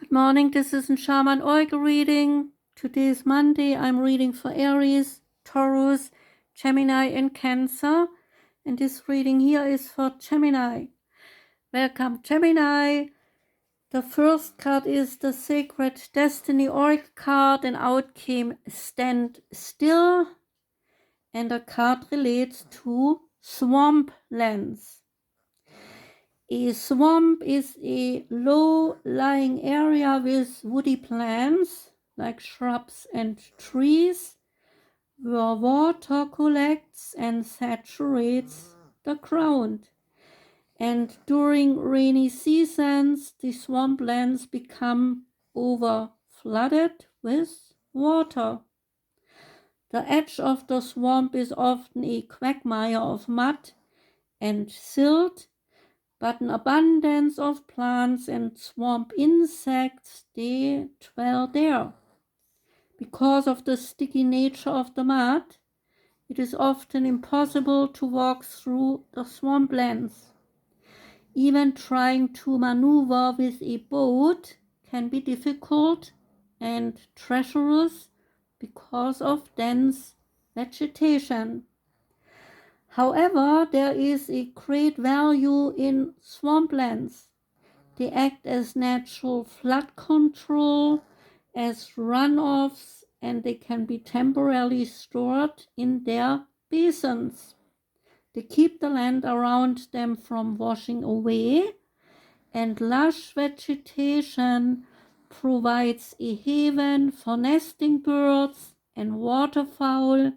Good morning, this is a Shaman Oracle reading. Today is Monday. I'm reading for Aries, Taurus, Gemini and Cancer. And this reading here is for Gemini. Welcome, Gemini. The first card is the Sacred Destiny Oracle card, and out came Standstill. And the card relates to swamplands. A swamp is a low-lying area with woody plants, like shrubs and trees, where water collects and saturates the ground. And during rainy seasons, the swamplands become over-flooded with water. The edge of the swamp is often a quagmire of mud and silt, but an abundance of plants and swamp insects, they dwell there. Because of the sticky nature of the mud, it is often impossible to walk through the swamplands. Even trying to maneuver with a boat can be difficult and treacherous because of dense vegetation. However, there is a great value in swamplands. They act as natural flood control, as runoffs, and they can be temporarily stored in their basins. They keep the land around them from washing away, and lush vegetation provides a haven for nesting birds and waterfowl,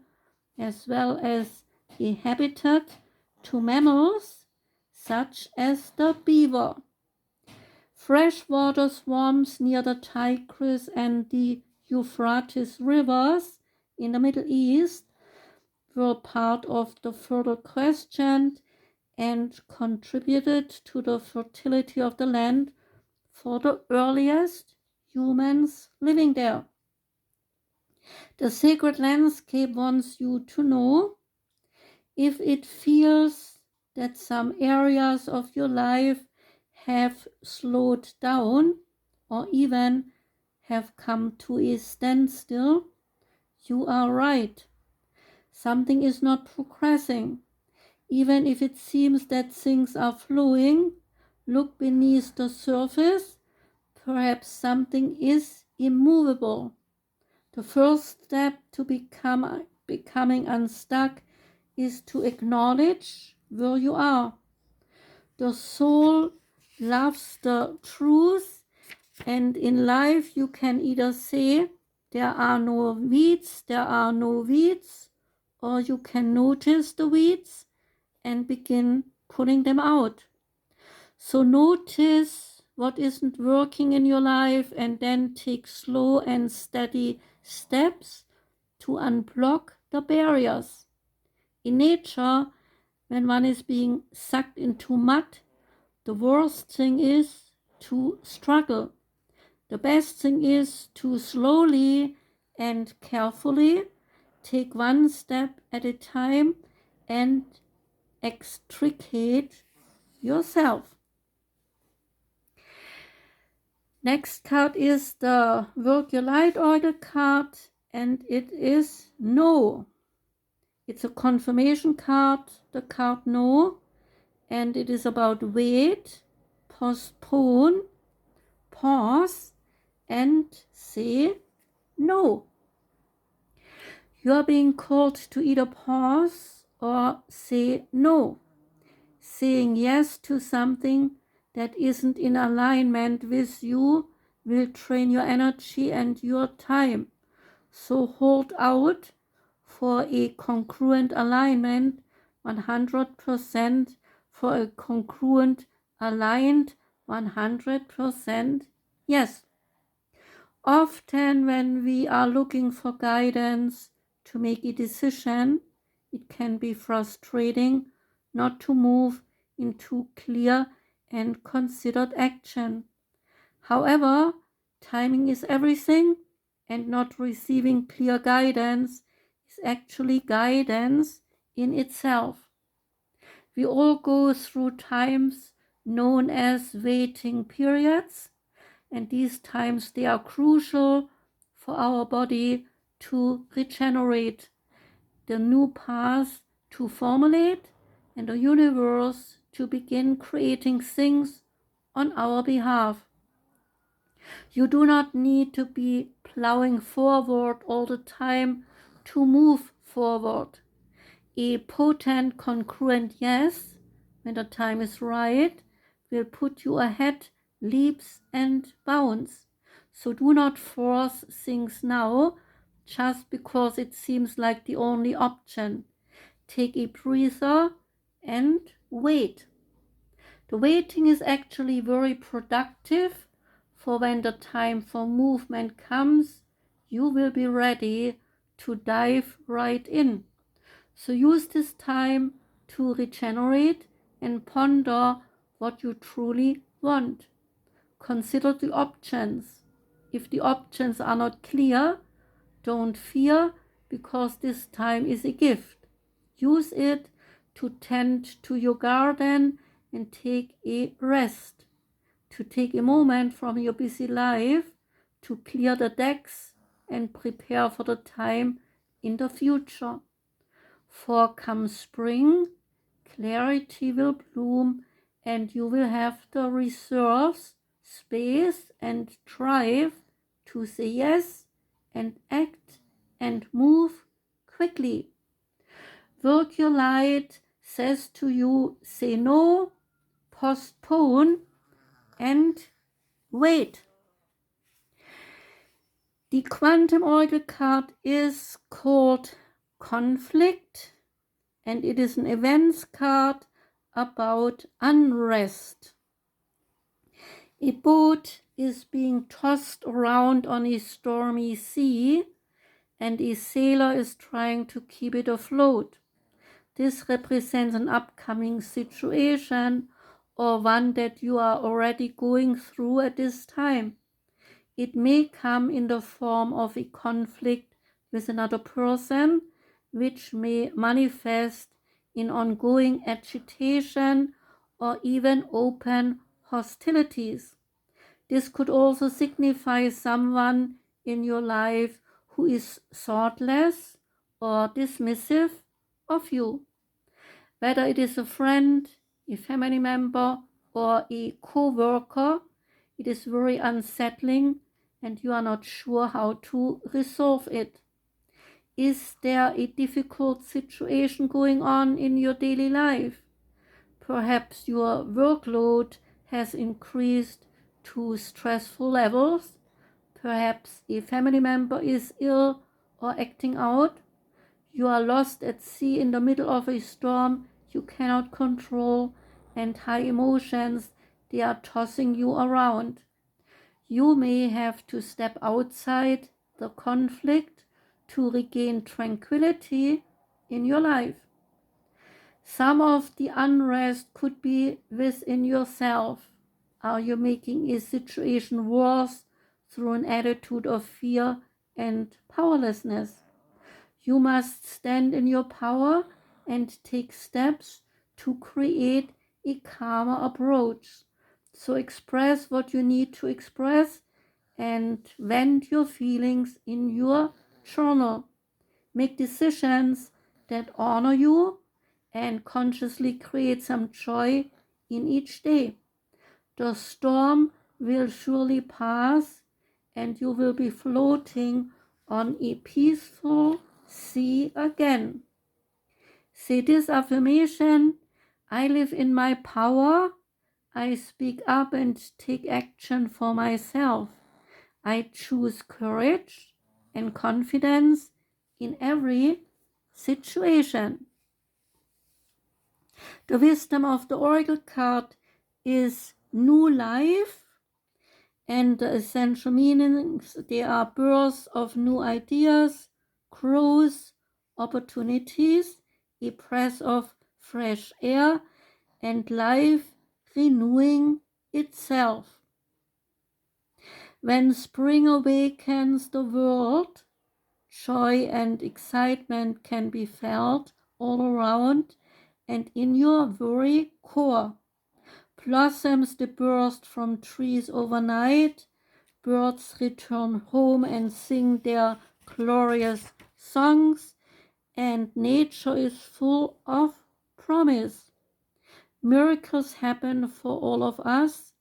as well as a habitat to mammals such as the beaver. Freshwater swamps near the Tigris and the Euphrates rivers in the Middle East were part of the Fertile Crescent and contributed to the fertility of the land for the earliest humans living there. The sacred landscape wants you to know if it feels that some areas of your life have slowed down or even have come to a standstill, you are right. Something is not progressing. Even if it seems that things are flowing, look beneath the surface. Perhaps something is immovable. The first step to becoming unstuck is to acknowledge where you are. The soul loves the truth, and in life you can either say there are no weeds, or you can notice the weeds and begin pulling them out. So notice what isn't working in your life and then take slow and steady steps to unblock the barriers. In nature, when one is being sucked into mud, the worst thing is to struggle. The best thing is to slowly and carefully take one step at a time and extricate yourself. Next card is the Work Your Light Oracle card, and it is No. It's a confirmation card, the card No, and it is about wait, postpone, pause, and say no. You are being called to either pause or say no. Saying yes to something that isn't in alignment with you will drain your energy and your time. So hold out for a congruent alignment, 100%, for a congruent, aligned, 100% yes. Often when we are looking for guidance to make a decision, it can be frustrating not to move into clear and considered action. However, timing is everything, and not receiving clear guidance is actually guidance in itself. We all go through times known as waiting periods, and these times they are crucial for our body to regenerate, the new path to formulate, and the universe to begin creating things on our behalf. You do not need to be plowing forward all the time to move forward. A potent congruent yes, when the time is right, will put you ahead leaps and bounds. So do not force things now just because it seems like the only option. Take a breather and wait. The waiting is actually very productive, for when the time for movement comes, you will be ready to dive right in. So use this time to regenerate and ponder what you truly want. Consider the options. If the options are not clear, don't fear, because this time is a gift. Use it to tend to your garden and take a rest, to take a moment from your busy life to clear the decks and prepare for the time in the future. For come spring, clarity will bloom, and you will have the reserves, space, and drive to say yes and act and move quickly. Work your light says to you, say no, postpone, and wait. The Quantum Oracle card is called Conflict, and it is an events card about unrest. A boat is being tossed around on a stormy sea, and a sailor is trying to keep it afloat. This represents an upcoming situation, or one that you are already going through at this time. It may come in the form of a conflict with another person, which may manifest in ongoing agitation or even open hostilities. This could also signify someone in your life who is thoughtless or dismissive of you. Whether it is a friend, a family member, or a co-worker, it is very unsettling and you are not sure how to resolve it. Is there a difficult situation going on in your daily life? Perhaps your workload has increased to stressful levels. Perhaps a family member is ill or acting out. You are lost at sea in the middle of a storm you cannot control, and high emotions, they are tossing you around. You may have to step outside the conflict to regain tranquility in your life. Some of the unrest could be within yourself. Are you making a situation worse through an attitude of fear and powerlessness? You must stand in your power and take steps to create a calmer approach. So express what you need to express and vent your feelings in your journal. Make decisions that honor you and consciously create some joy in each day. The storm will surely pass and you will be floating on a peaceful sea again. Say this affirmation: I live in my power. I speak up and take action for myself. I choose courage and confidence in every situation. The wisdom of the Oracle card is new life, and the essential meanings, they are birth of new ideas, growth, opportunities, a breath of fresh air, and life renewing itself. When spring awakens the world, joy and excitement can be felt all around and in your very core. Blossoms that burst from trees overnight, birds return home and sing their glorious songs, and nature is full of promise. Miracles happen for all of us.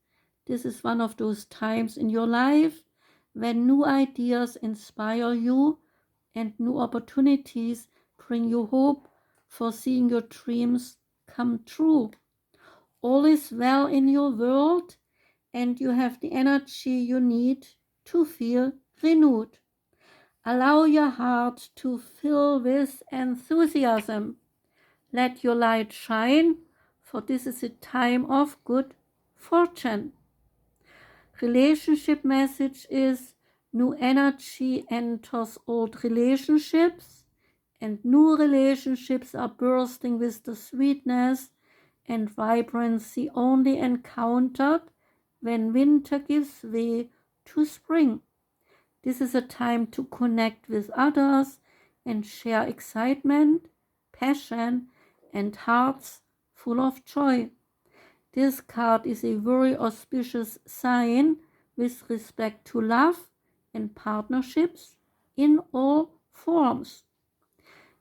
This is one of those times in your life when new ideas inspire you and new opportunities bring you hope for seeing your dreams come true. All is well in your world, and you have the energy you need to feel renewed. Allow your heart to fill with enthusiasm. Let your light shine, for this is a time of good fortune. Relationship message is new energy enters old relationships, and new relationships are bursting with the sweetness and vibrancy only encountered when winter gives way to spring. This is a time to connect with others and share excitement, passion, and hearts full of joy. This card is a very auspicious sign with respect to love and partnerships in all forms.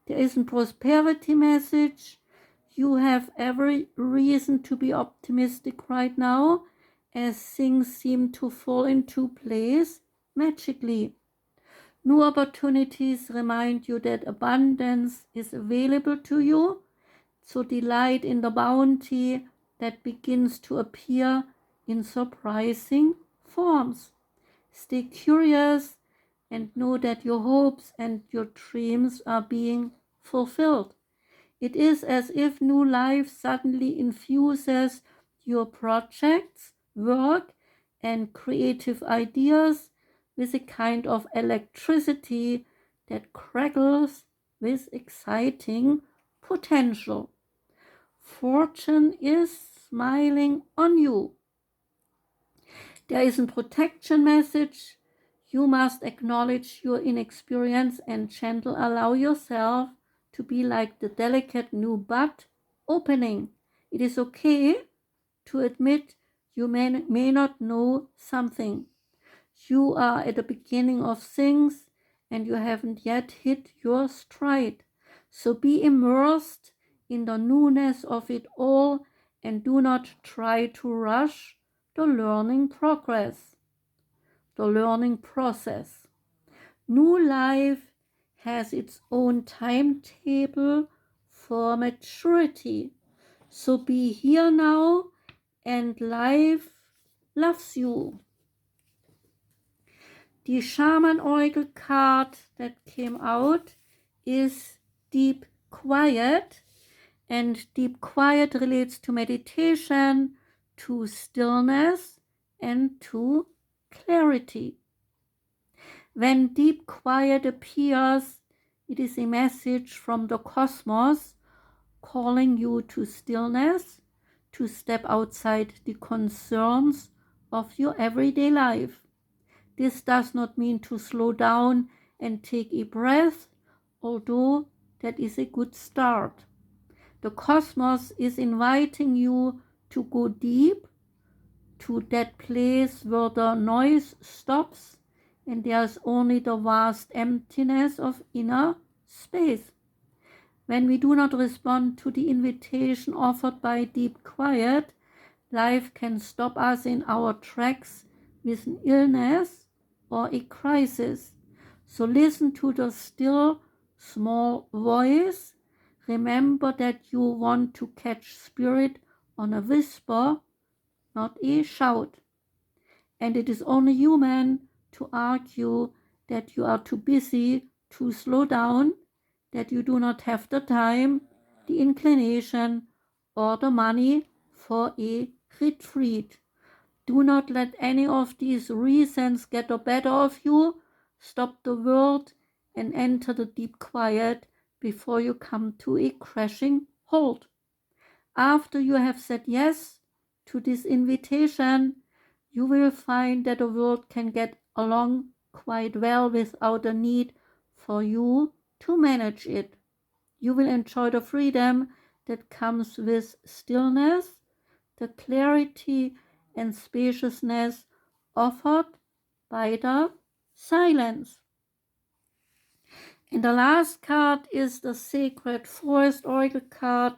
There is a prosperity message. You have every reason to be optimistic right now, as things seem to fall into place magically. New opportunities remind you that abundance is available to you, so delight in the bounty that begins to appear in surprising forms. Stay curious and know that your hopes and your dreams are being fulfilled. It is as if new life suddenly infuses your projects, work, and creative ideas with a kind of electricity that crackles with exciting potential. Fortune is smiling on you. There is a protection message. You must acknowledge your inexperience and gently allow yourself to be like the delicate new bud opening. It is okay to admit you may not know something. You are at the beginning of things and you haven't yet hit your stride. So be immersed in the newness of it all and do not try to rush the learning process. New life has its own timetable for maturity. So be here now and life loves you. The Shaman Oracle card that came out is Deep Quiet, and deep quiet relates to meditation, to stillness, and to clarity. When deep quiet appears, it is a message from the cosmos calling you to stillness, to step outside the concerns of your everyday life. This does not mean to slow down and take a breath, although that is a good start. The cosmos is inviting you to go deep, to that place where the noise stops and there's only the vast emptiness of inner space. When we do not respond to the invitation offered by deep quiet, life can stop us in our tracks with an illness or a crisis. So listen to the still, small voice. Remember that you want to catch spirit on a whisper, not a shout. And it is only human to argue that you are too busy to slow down, that you do not have the time, the inclination, or the money for a retreat. Do not let any of these reasons get the better of you. Stop the world and enter the deep quiet before you come to a crashing halt. After you have said yes to this invitation, you will find that the world can get along quite well without the need for you to manage it. You will enjoy the freedom that comes with stillness, the clarity and spaciousness offered by the silence. And the last card is the Sacred Forest Oracle card,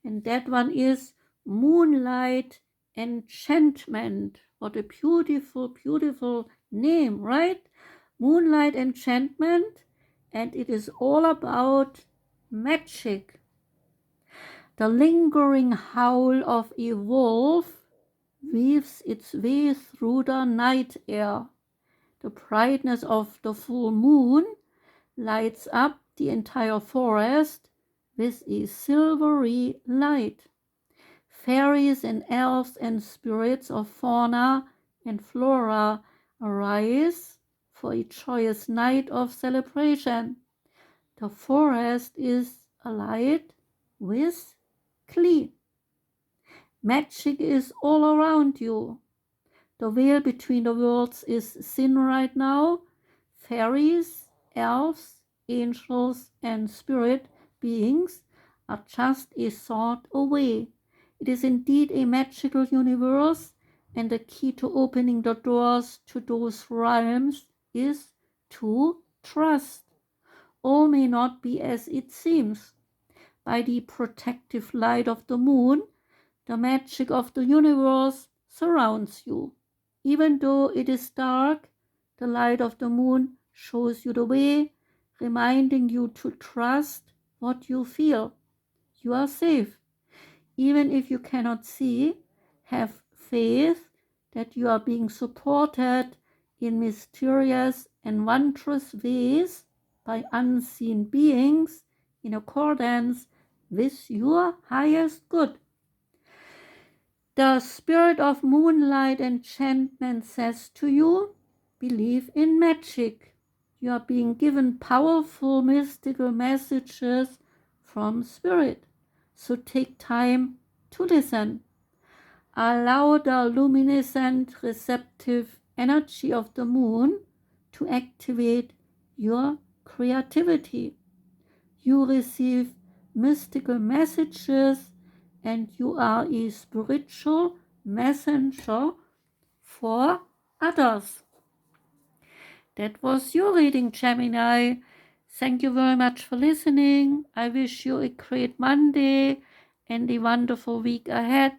and that one is Moonlight Enchantment. What a beautiful, beautiful name, right? Moonlight Enchantment, and it is all about magic. The lingering howl of a wolf weaves its way through the night air. The brightness of the full moon lights up the entire forest with a silvery light. Fairies and elves and spirits of fauna and flora arise for a joyous night of celebration. The forest is alight with glee. Magic is all around you. The veil between the worlds is thin right now. Fairies, elves, angels, and spirit beings are just a thought away. It is indeed a magical universe, and the key to opening the doors to those realms is to trust. All may not be as it seems. By the protective light of the moon, the magic of the universe surrounds you. Even though it is dark, the light of the moon shows you the way, reminding you to trust what you feel. You are safe. Even if you cannot see, have faith that you are being supported in mysterious and wondrous ways by unseen beings in accordance with your highest good. The spirit of Moonlight Enchantment says to you, believe in magic. You are being given powerful mystical messages from spirit. So take time to listen. Allow the luminescent receptive energy of the moon to activate your creativity. You receive mystical messages, and you are a spiritual messenger for others. That was your reading, Gemini. Thank you very much for listening. I wish you a great Monday and a wonderful week ahead.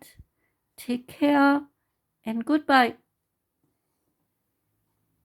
Take care and goodbye.